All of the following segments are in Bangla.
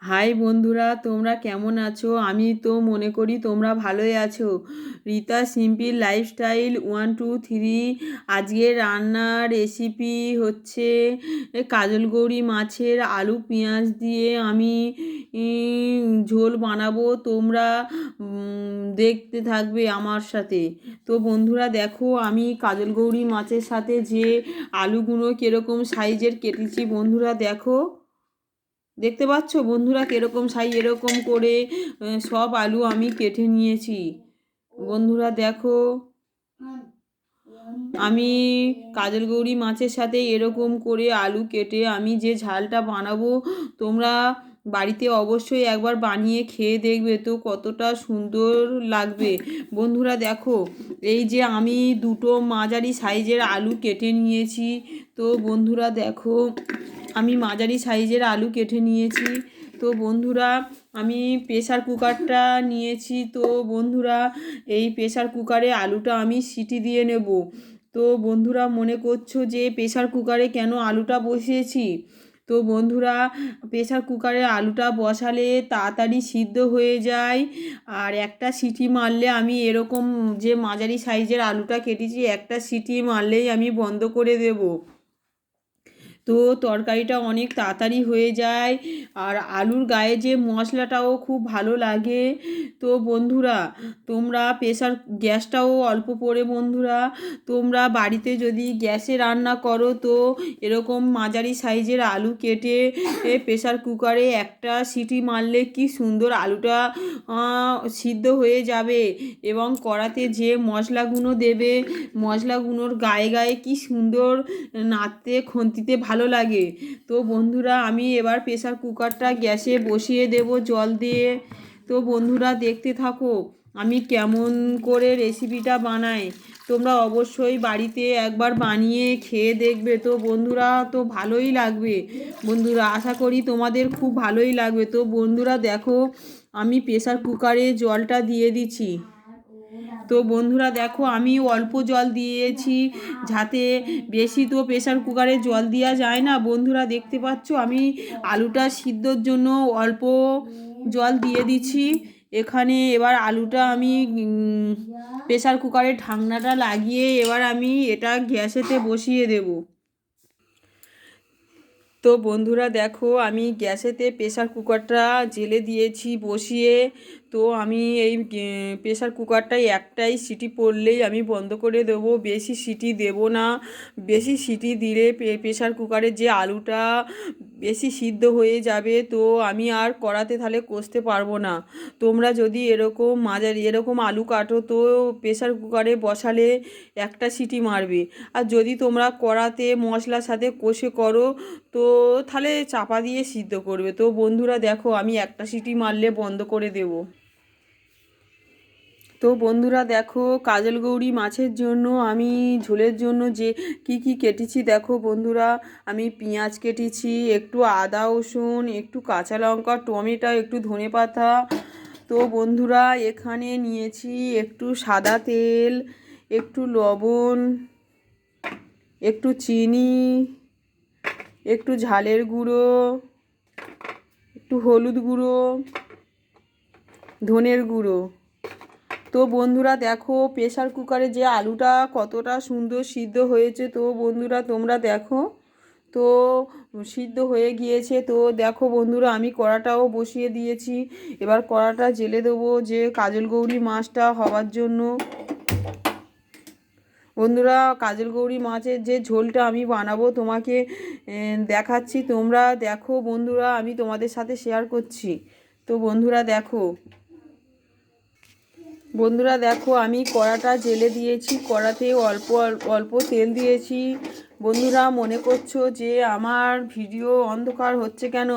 হাই বন্ধুরা, তোমরা কেমন আছো? আমি তো মনে করি তোমরা ভালোই আছো। Rita simple lifestyle 1 2 3। আজকে রান্নার রেসিপি হচ্ছে কাজল গৌরী মাছের আলু পেঁয়াজ দিয়ে আমি ঝোল বানাবো। তোমরা দেখতে থাকবে আমার সাথে। তো বন্ধুরা দেখো, আমি কাজল গৌরী মাছের সাথে যে আলুগুলো কীরকম সাইজের কেটেছি বন্ধুরা দেখো। দেখতে পাচ্ছ বন্ধুরা কীরকম সাইজ, এরকম করে সব আলু আমি কেটে নিয়েছি। বন্ধুরা দেখো, আমি কাজল গৌরী মাছের সাথে এরকম করে আলু কেটে আমি যে ঝালটা বানাবো, তোমরা বাড়িতে অবশ্যই একবার বানিয়ে খেয়ে দেখবে তো কতটা সুন্দর লাগবে। বন্ধুরা দেখো, এই যে আমি দুটো মাঝারি সাইজের আলু কেটে নিয়েছি। তো বন্ধুরা দেখো, আমি মাঝারি সাইজের আলু কেটে নিয়েছি। তো বন্ধুরা আমি প্রেসার কুকারটা নিয়েছি। তো বন্ধুরা এই প্রেসার কুকারে আলুটা আমি সিটি দিয়ে নেব। তো বন্ধুরা মনে করছো যে প্রেসার কুকারে কেন আলুটা বসিয়েছি? তো বন্ধুরা প্রেসার কুকারে আলুটা বসালে তাড়াতাড়ি সিদ্ধ হয়ে যায়। আর একটা সিটি মারলে, আমি এরকম যে মাঝারি সাইজের আলুটা কেটেছি, একটা সিটি মারলেই আমি বন্ধ করে দেবো। তো তরকারিটা অনেক তাড়াতাড়ি হয়ে যায়। আর আলুর গায়ে যে মশলাটাও খুব ভালো লাগে। তো বন্ধুরা তোমরা গ্যাসটাও অল্প পড়ে বন্ধুরা, তোমরা বাড়িতে যদি গ্যাসে রান্না করো তো এরকম মাঝারি সাইজের আলু কেটে প্রেসার কুকারে একটা সিটি মারলে কি সুন্দর আলুটা সিদ্ধ হয়ে যাবে। এবং কড়াতে যে মশলাগুলো দেবে, মশলাগুলোর গায়ে গায়ে কি সুন্দর নাড়তে খুন্তিতে ভালো লাগে। তো বন্ধুরা আমি এবার প্রেসার কুকারটা গ্যাসে বসিয়ে দেব জল দিয়ে। তো বন্ধুরা দেখতে থাকো আমি কেমন করে রেসিপিটা বানাই। তোমরা অবশ্যই বাড়িতে একবার বানিয়ে খেয়ে দেখবে। তো বন্ধুরা তো ভালোই লাগবে। বন্ধুরা আশা করি তোমাদের খুব ভালোই লাগবে। তো বন্ধুরা দেখো, আমি প্রেসার কুকারে জলটা দিয়ে দিচ্ছি। তো বন্ধুরা দেখো, আমি অল্প জল দিয়েছি, যাতে বেশি তো প্রেসার কুকারে জল দেওয়া যায় না। বন্ধুরা দেখতে পাচ্ছ আমি আলুটা সিদ্ধর জন্য অল্প জল দিয়ে দিচ্ছি এখানে। এবার আলুটা আমি প্রেসার কুকারের ঢাকনাটা লাগিয়ে এবার আমি এটা গ্যাসেতে বসিয়ে দেবো। তো বন্ধুরা দেখো, আমি গ্যাসেতে প্রেসার কুকারটা জেলে দিয়েছি বসিয়ে। তো আমি এই প্রেসার কুকারটায় একটাই সিটি পড়লেই আমি বন্ধ করে দেবো, বেশি সিটি দেব না। বেশি সিটি দিলে প্রেসার কুকারের যে আলুটা বেশি সিদ্ধ হয়ে যাবে, তো আমি আর কড়াতে তাহলে কষতে পারবো না। তোমরা যদি এরকম মাঝারি এরকম আলু কাটো তো প্রেসার কুকারে বসালে একটা সিটি মারবে। আর যদি তোমরা কড়াতে মশলার সাথে কষে করো তো তাহলে চাপা দিয়ে সিদ্ধ করবে। তো বন্ধুরা দেখো, আমি একটা সিটি মারলে বন্ধ করে দেব। তো বন্ধুরা দেখো, কাজল গৌরী মাছের জন্য আমি ঝোলের জন্য যে কি কেটেছি দেখো বন্ধুরা। আমি পেঁয়াজ কেটেছি, একটু আদা রসুন, একটু কাঁচা লঙ্কা, টমেটো, একটু ধনেপাতা। তো বন্ধুরা এখানে নিয়েছি একটু সাদা তেল, একটু লবণ, একটু চিনি, একটু ঝালের গুঁড়ো, একটু হলুদ গুঁড়ো, ধনের গুঁড়ো। তো বন্ধুরা দেখো প্রেসার কুকারে যে আলুটা কতটা সুন্দর সিদ্ধ হয়েছে। তো বন্ধুরা তোমরা দেখো, তো সিদ্ধ হয়ে গিয়েছে। তো দেখো বন্ধুরা আমি কড়াটাও বসিয়ে দিয়েছি। এবার কড়াটা জেলে দেবো যে কাজল গৌরী মাছটা হওয়ার জন্য। বন্ধুরা কাজল গৌরী মাছের যে ঝোলটা আমি বানাবো তোমাকে দেখাচ্ছি। তোমরা দেখো বন্ধুরা, আমি তোমাদের সাথে শেয়ার করছি। তো বন্ধুরা দেখো, আমি কড়াটা জেলে দিয়েছি, কড়াতে অল্প অল্প তেল দিয়েছি। বন্ধুরা মনে করছো যে আমার ভিডিও অন্ধকার হচ্ছে কেন?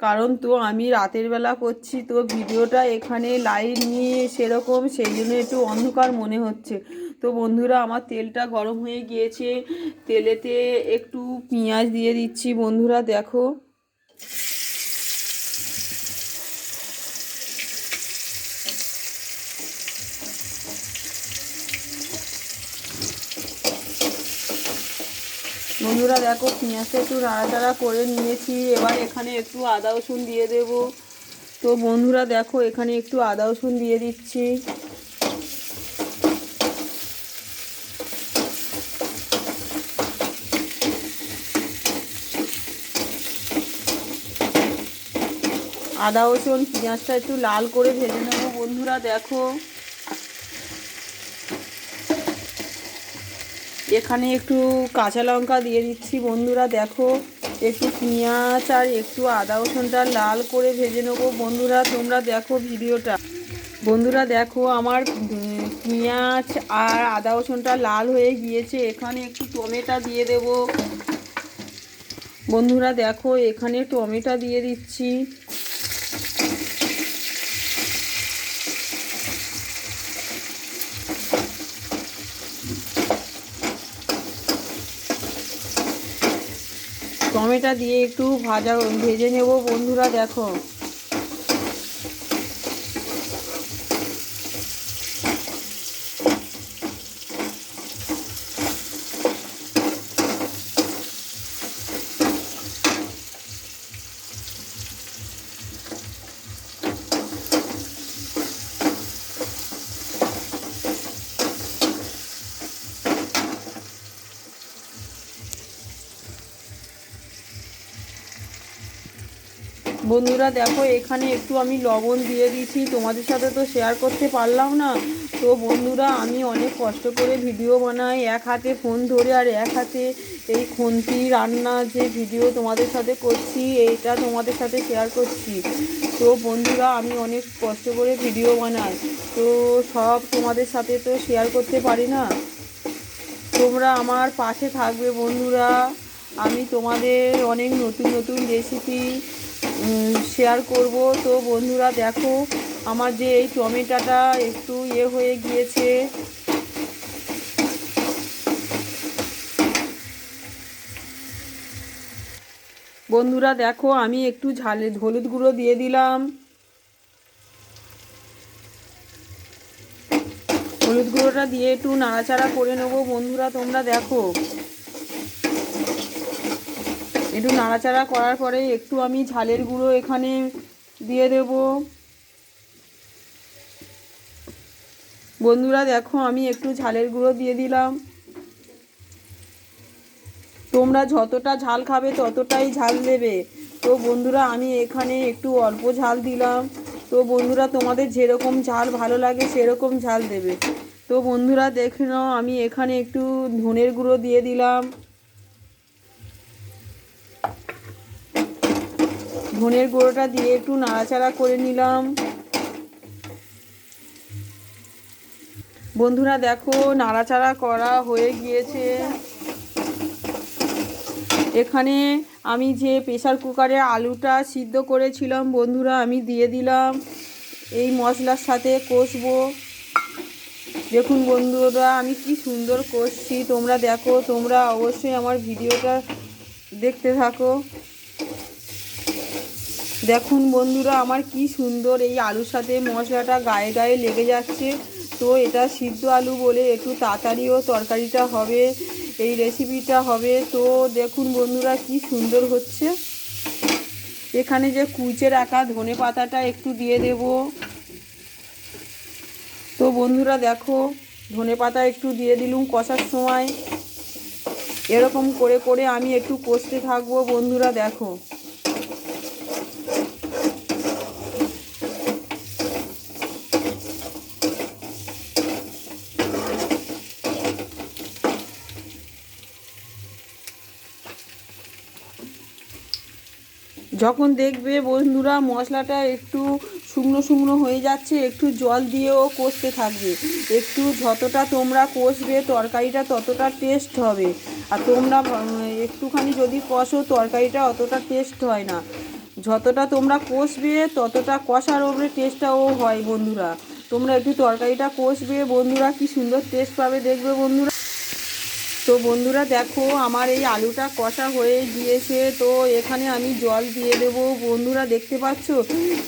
কারণ তো আমি রাতের বেলা করছি, তো ভিডিওটা এখানে লাইট নিয়ে সেরকম, সেই জন্য একটু অন্ধকার মনে হচ্ছে। তো বন্ধুরা আমার তেলটা গরম হয়ে গিয়েছে, তেলেতে একটু পেঁয়াজ দিয়ে দিচ্ছি। বন্ধুরা দেখো, পেঁয়াজটা একটু নাড়াচাড়া করে নিয়েছি। এবার এখানে একটু আদা রসুন দিয়ে দেবো। তো বন্ধুরা দেখো এখানে একটু আদা রসুন দিয়ে দিচ্ছি। আদা রসুন পেঁয়াজটা একটু লাল করে ভেজে নেব বন্ধুরা দেখো। এখানে একটু কাঁচা লঙ্কা দিয়ে দিচ্ছি বন্ধুরা দেখো। একটু পেঁয়াজ আর একটু আদা রসুনটা লাল করে ভেজে নেব বন্ধুরা, তোমরা দেখো ভিডিওটা। বন্ধুরা দেখো আমার পেঁয়াজ আর আদা রসুনটা লাল হয়ে গিয়েছে। এখানে একটু টমেটো দিয়ে দেব বন্ধুরা দেখো। এখানে টমেটো দিয়ে দিচ্ছি। টমেটো দিয়ে একটু ভেজে নেব বন্ধুরা দেখো। বন্ধুরা দেখো এখানে একটু আমি লবণ দিয়ে দিয়েছি, তোমাদের সাথে তো শেয়ার করতে পারলাম না। তো বন্ধুরা আমি অনেক কষ্ট করে ভিডিও বানাই, এক হাতে ফোন ধরে আর এক হাতে এই খুন্তি রান্না যে ভিডিও তোমাদের সাথে করছি, এইটা তোমাদের সাথে শেয়ার করছি। তো বন্ধুরা আমি অনেক কষ্ট করে ভিডিও বানাই, তো সব তোমাদের সাথে তো শেয়ার করতে পারি না। তোমরা আমার পাশে থাকবে বন্ধুরা, আমি তোমাদের অনেক নতুন নতুন রেসিপি শেয়ার করব। তো বন্ধুরা দেখো আমার যে এই টমেটোটা একটু হয়ে গিয়েছে। বন্ধুরা দেখো আমি একটু হলুদ গুঁড়ো দিয়ে দিলাম। হলুদ গুঁড়োটা দিয়ে একটু নাড়াচাড়া করে নেবো বন্ধুরা, তোমরা দেখো। একটু নাড়াচাড়া করার পরে একটু আমি ঝালের গুঁড়ো এখানে দিয়ে দেব বন্ধুরা দেখো। আমি একটু ঝালের গুঁড়ো দিয়ে দিলাম। তোমরা যতটা ঝাল খাবে ততটাই ঝাল দেবে। তো বন্ধুরা আমি এখানে একটু অল্প ঝাল দিলাম। তো বন্ধুরা তোমাদের যেরকম ঝাল ভালো লাগে সেরকম ঝাল দেবে। তো বন্ধুরা দেখে নাও আমি এখানে একটু ধনের গুঁড়ো দিয়ে দিলাম। ধনের গুঁড়োটা দিয়ে একটু নাড়াচাড়া করে নিলাম। বন্ধুরা দেখো নাড়াচাড়া করা হয়ে গিয়েছে। এখানে আমি যে প্রেসার কুকারে আলুটা সিদ্ধ করেছিলাম বন্ধুরা আমি দিয়ে দিলাম, এই মশলার সাথে কষবো। দেখুন বন্ধুরা আমি কি সুন্দর কষছি, তোমরা দেখো। তোমরা অবশ্যই আমার ভিডিওটা দেখতে থাকো। দেখুন বন্ধুরা আমার কি সুন্দর এই আলুর সাথে মশলাটা গায়ে গায়ে লেগে যাচ্ছে। তো এটা সিদ্ধ আলু বলে একটু তাড়াতাড়িও তরকারিটা হবে, এই রেসিপিটা হবে। তো দেখুন বন্ধুরা কি সুন্দর হচ্ছে। এখানে যে কুচে রাখা ধনে পাতাটা একটু দিয়ে দেব। তো বন্ধুরা দেখো ধনে পাতা একটু দিয়ে দিলুম কষার সময়। এরকম করে করে আমি একটু কষতে থাকবো বন্ধুরা দেখো। যখন দেখবে বন্ধুরা মশলাটা একটু শুকনো শুকনো হয়ে যাচ্ছে, একটু জল দিয়েও কষতে থাকবে। একটু যতটা তোমরা কষবে তরকারিটা ততটা টেস্ট হবে। আর তোমরা একটুখানি যদি কষো তরকারিটা অতটা টেস্ট হয় না। যতটা তোমরা কষবে ততটা কষার ওপরে টেস্টটাও হয় বন্ধুরা। তোমরা একটু তরকারিটা কষবে বন্ধুরা, কি সুন্দর টেস্ট পাবে দেখবে বন্ধুরা। তো বন্ধুরা দেখো আমার এই আলুটা কষা হয়ে গিয়েছে। তো এখানে আমি জল দিয়ে দেব বন্ধুরা, দেখতে পাচ্ছ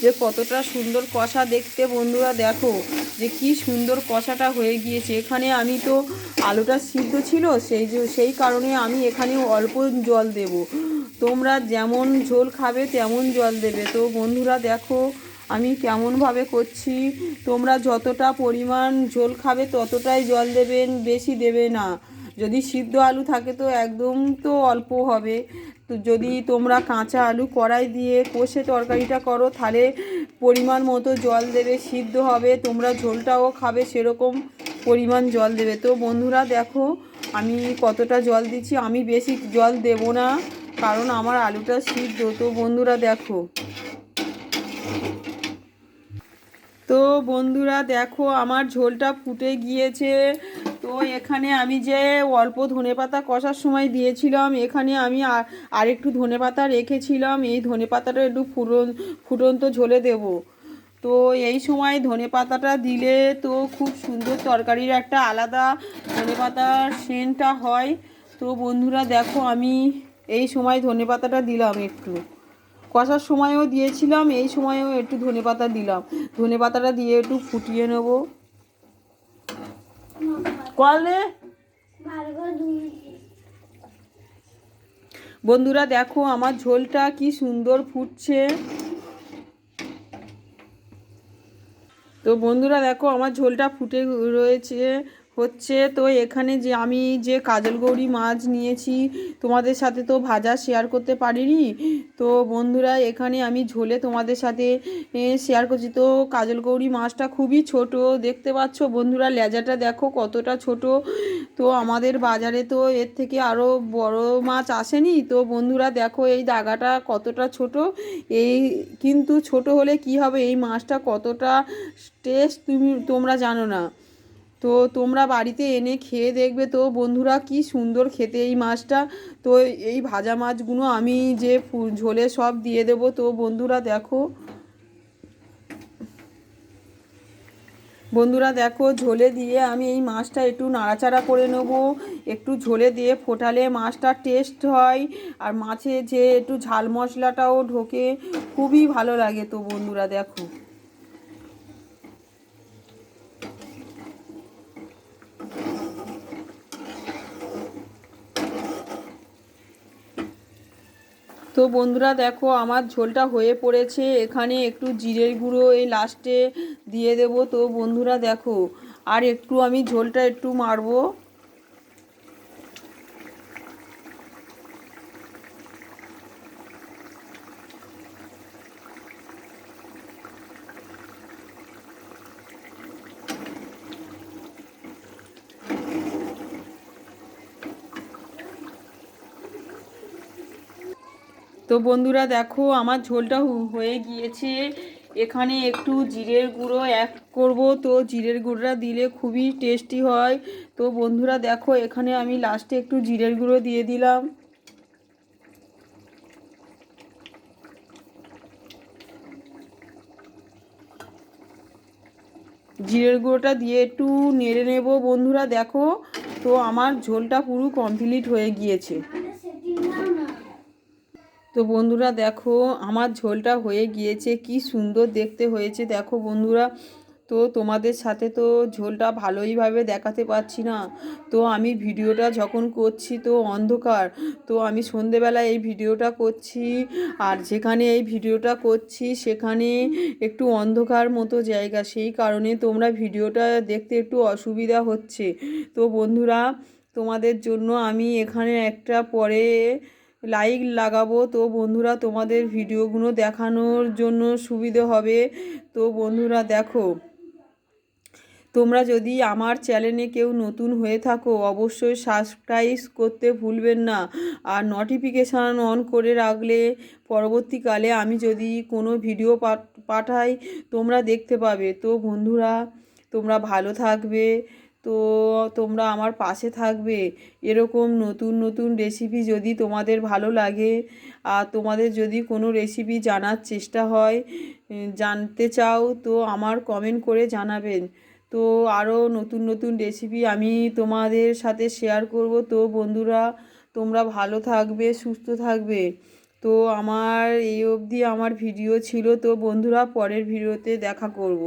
যে কতটা সুন্দর কষা দেখতে। বন্ধুরা দেখো যে কি সুন্দর কষাটা হয়ে গিয়েছে। এখানে আমি তো আলুটা সিদ্ধ ছিল সেই কারণে আমি এখানে অল্প জল দেব। তোমরা যেমন ঝোল খাবে তেমন জল দেবে। তো বন্ধুরা দেখো আমি কেমনভাবে করছি। তোমরা যতটা পরিমাণ ঝোল খাবে ততটাই জল দেবেন, বেশি দেবে না। যদি সিদ্ধ আলু থাকে তো একদম তো অল্প হবে। তো যদি তোমরা কাঁচা আলু কড়াই দিয়ে কষে তরকারিটা করো তাহলে পরিমাণ মতো জল দেবে, সিদ্ধ হবে, তোমরা ঝোলটাও খাবে সেরকম পরিমাণ জল দেবে। তো বন্ধুরা দেখো আমি কতটা জল দিচ্ছি, আমি বেশি জল দেব না কারণ আমার আলুটা সিদ্ধ। তো বন্ধুরা দেখো, তো বন্ধুরা দেখো আমার ঝোলটা ফুটে গিয়েছে। তো এখানে আমি যে অল্প ধনেপাতা কষার সময় দিয়েছিলাম, এখানে আমি আরেকটু ধনেপাতা রেখেছিলাম, এই ধনেপাতাটা একটু ফুটন্ত ঝোলে দেব। তো এই সময় ধনেপাতাটা দিলে তো খুব সুন্দর তরকারির একটা আলাদা ধনেপাতার সেন্টটা হয়। তো বন্ধুরা দেখো আমি এই সময় ধনেপাতাটা দিলাম, একটু কষার সময়ও দিয়েছিলাম, এই সময়ও একটু ধনেপাতা দিলাম। ধনেপাতাটা দিয়ে একটু ফুটিয়ে নেব। কলে বন্ধুরা দেখো আমার ঝোলটা কি সুন্দর ফুটছে। তো বন্ধুরা দেখো আমার ঝোলটা ফুটে হচ্ছে। তো এখানে যে আমি যে কাজলগৌরি মাছ নিয়েছি তোমাদের সাথে তো ভাজা শেয়ার করতে পারিনি। তো বন্ধুরা এখানে আমি ঝোলে তোমাদের সাথে শেয়ার করছি। তো কাজলগৌরি মাছটা খুবই ছোট, দেখতে পাচ্ছ বন্ধুরা লেজাটা দেখো কতটা ছোট। তো আমাদের বাজারে তো এর থেকে আরও বড় মাছ আসেনি। তো বন্ধুরা দেখো এই দাগাটা কতটা ছোট, এই কিন্তু ছোট হলে কি হবে, এই মাছটা কতটা টেস্ট তোমরা জানো না। তো তোমরা বাড়িতে এনে খেয়ে দেখবে তো বন্ধুরা কি সুন্দর খেতে এই মাছটা। তো এই ভাজা মাছগুলো আমি যে ঝোলে সব দিয়ে দেব। তো বন্ধুরা দেখো, বন্ধুরা দেখো ঝোলে দিয়ে আমি এই মাছটা একটু নাড়াচাড়া করে নেব। একটু ঝোলে দিয়ে ফোটালে মাছটা টেস্ট হয়, আর মাছে যে একটু ঝাল মশলাটাও ঢোকে, খুবই ভালো লাগে। তো বন্ধুরা দেখো, তো বন্ধুরা দেখো আমার ঝোলটা হয়ে পড়েছে। এখানে একটু জিরের গুঁড়ো এই লাস্টে দিয়ে দেব। তো বন্ধুরা দেখো আর একটু আমি ঝোলটা একটু মারবো। তো বন্ধুরা দেখো আমার ঝোলটা হয়ে গিয়েছে। এখানে একটু জিরের গুঁড়ো অ্যাড করব। তো জিরের গুঁড়োটা দিলে খুবই টেস্টি হয়। তো বন্ধুরা দেখো এখানে আমি লাস্টে একটু জিরের গুঁড়ো দিয়ে দিলাম। জিরের গুঁড়োটা দিয়ে একটু নেড়ে নেব। বন্ধুরা দেখো তো আমার ঝোলটা পুরো কমপ্লিট হয়ে গিয়েছে। তো বন্ধুরা দেখো আমার ঝোলটা হয়ে গিয়েছে, কি সুন্দর দেখতে হয়েছে দেখো বন্ধুরা। তো তোমাদের সাথে তো ঝোলটা ভালোইভাবে দেখাতে পারছি না। তো আমি ভিডিওটা যখন করছি তো অন্ধকার, তো আমি সন্ধেবেলায় এই ভিডিওটা করছি, আর যেখানে এই ভিডিওটা করছি সেখানে একটু অন্ধকার মতো জায়গা, সেই কারণে তোমরা ভিডিওটা দেখতে একটু অসুবিধা হচ্ছে। তো বন্ধুরা তোমাদের জন্য আমি এখানে একটা পরে লাইক লাগাবো। তো বন্ধুরা তোমাদের ভিডিওগুলো দেখানোর জন্য সুবিধে হবে। তো বন্ধুরা দেখো, তোমরা যদি আমার চ্যানেলে কেউ নতুন হয়ে থাকো অবশ্যই সাবস্ক্রাইব করতে ভুলবেন না, আর নোটিফিকেশান অন করে রাখলে পরবর্তীকালে আমি যদি কোনো ভিডিও পাঠাই তোমরা দেখতে পাবে। তো বন্ধুরা তোমরা ভালো থাকবে, তো তোমরা আমার পাশে থাকবে। এরকম নতুন নতুন রেসিপি যদি তোমাদের ভালো লাগে, আর তোমাদের যদি কোনো রেসিপি জানার চেষ্টা হয়, জানতে চাও, তো আমার কমেন্ট করে জানাবেন। তো আরও নতুন নতুন রেসিপি আমি তোমাদের সাথে শেয়ার করব। তো বন্ধুরা তোমরা ভালো থাকবে, সুস্থ থাকবে। তো আমার এই অবধি আমার ভিডিও ছিল। তো বন্ধুরা পরের ভিডিওতে দেখা করব।